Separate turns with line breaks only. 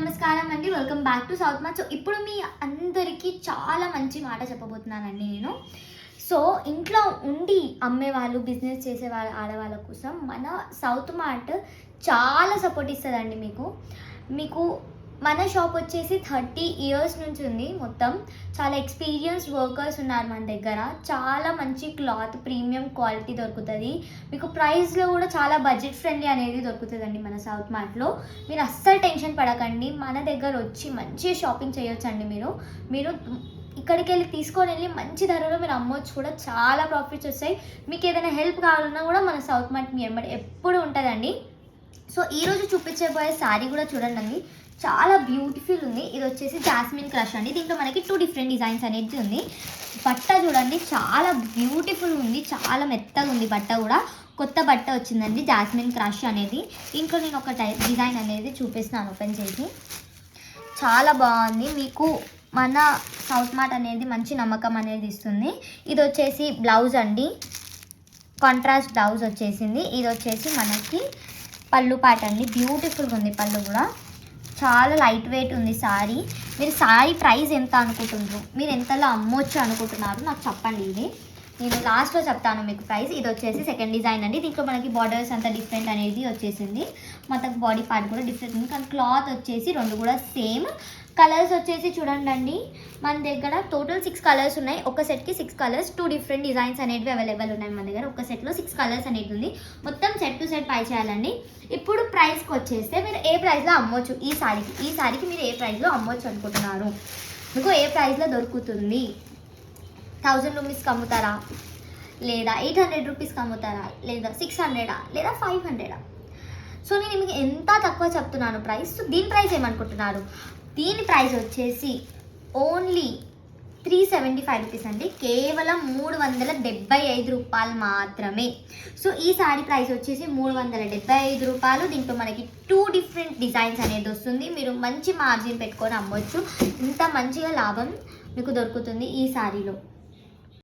నమస్కారం అండి, welcome back to south mart. So ఇప్పుడు మీ అందరికీ చాలా మంచి మాట చెప్పబోతున్నానండి నేను. సో ఇంట్లో ఉండి అమ్మేవాళ్ళు, బిజినెస్ చేసేవాళ్ళు, ఆడవాళ్ళ కోసం మన సౌత్ మార్ట్ చాలా సపోర్ట్ ఇస్తుందండి మీకు మన షాప్ వచ్చేసి 30 ఇయర్స్ నుంచి ఉంది. మొత్తం చాలా ఎక్స్పీరియన్స్డ్ వర్కర్స్ ఉన్నారు మన దగ్గర. చాలా మంచి క్లాత్, ప్రీమియం క్వాలిటీ దొరుకుతుంది మీకు. ప్రైస్లో కూడా చాలా బడ్జెట్ ఫ్రెండ్లీ అనేది దొరుకుతుందండి మన సౌత్ మార్ట్లో. మీరు అస్సలు టెన్షన్ పడకండి, మన దగ్గర వచ్చి మంచిగా షాపింగ్ చేయొచ్చండి. మీరు ఇక్కడికి వెళ్ళి తీసుకొని వెళ్ళి మంచి ధరలో మీరు అమ్మొచ్చు కూడా. చాలా ప్రాఫిట్స్ వస్తాయి. మీకు ఏదైనా హెల్ప్ కావాలన్నా కూడా మన సౌత్ మార్ట్ మీ వెంబడి ఎప్పుడు ఉంటుందండి. సో ఈరోజు చూపించబోయే శారీ కూడా చూడండి, చాలా బ్యూటిఫుల్ ఉంది. ఇది వచ్చేసి జాస్మిన్ క్రష్ అండి. దీంట్లో మనకి 2 డిఫరెంట్ డిజైన్స్ అనేది ఉంది. బట్ట చూడండి, చాలా బ్యూటిఫుల్ ఉంది, చాలా మెత్తగా ఉంది బట్ట కూడా. కొత్త బట్ట వచ్చిందండి జాస్మిన్ క్రష్ అనేది. దీంట్లో నేను ఒక డిజైన్ అనేది చూపిస్తున్నాను ఓపెన్ చేసి. చాలా బాగుంది. మీకు మన సౌత్ మార్ట్ అనేది మంచి నమ్మకం అనేది ఇస్తుంది. ఇది వచ్చేసి బ్లౌజ్ అండి, కాంట్రాస్ట్ బ్లౌజ్ వచ్చేసింది. ఇది వచ్చేసి మనకి పళ్ళు పాట అండి. బ్యూటిఫుల్గా ఉంది పళ్ళు కూడా. చాలా లైట్ వెయిట్ ఉంది శారీ. మీరు శారీ ప్రైస్ ఎంత అనుకుంటున్నారు, మీరు ఎంతలో అమ్మొచ్చు అనుకుంటున్నారు నాకు చెప్పండి. ఇది నేను లాస్ట్లో చెప్తాను మీకు ప్రైస్. ఇది వచ్చేసి సెకండ్ డిజైన్ అండి. దీంట్లో మనకి బార్డర్స్ అంతా డిఫరెంట్ అనేది వచ్చేసింది. మొత్తం బాడీ పార్ట్ కూడా డిఫరెంట్ ఉంది, కానీ క్లాత్ వచ్చేసి 2 కూడా సేమ్. కలర్స్ వచ్చేసి చూడండి, మన దగ్గర టోటల్ 6 కలర్స్ ఉన్నాయి. ఒక సెట్కి 6 కలర్స్, 2 డిఫరెంట్ డిజైన్స్ అనేవి అవైలబుల్ ఉన్నాయి మన దగ్గర. ఒక సెట్లో 6 కలర్స్ అనేది ఉంది. మొత్తం సెట్ టు సెట్ పై చేయాలండి. ఇప్పుడు ప్రైస్కి వచ్చేస్తే మీరు ఏ ప్రైస్లో అమ్మొచ్చు ఈ శారీకి మీరు ఏ ప్రైస్లో అమ్మొచ్చు అనుకుంటున్నారు, మీకు ఏ ప్రైస్లో దొరుకుతుంది? 1000 రూపీస్కి అమ్ముతారా, లేదా 800 రూపీస్కి అమ్ముతారా, లేదా 600 లేదా 500? సో నేను మీకు ఎంత తక్కువ చెప్తున్నాను ప్రైస్. సో దీని ప్రైస్ ఏమనుకుంటున్నారు? దీని ప్రైస్ వచ్చేసి ఓన్లీ 375 రూపీస్ అండి. కేవలం 375 రూపాయలు మాత్రమే. సో ఈ శారీ ప్రైస్ వచ్చేసి 375 రూపాయలు. దీంట్లో మనకి 2 డిఫరెంట్ డిజైన్స్ అనేది వస్తుంది. మీరు మంచి మార్జిన్ పెట్టుకొని అమ్మవచ్చు. ఇంత మంచిగా లాభం మీకు దొరుకుతుంది ఈ శారీలో.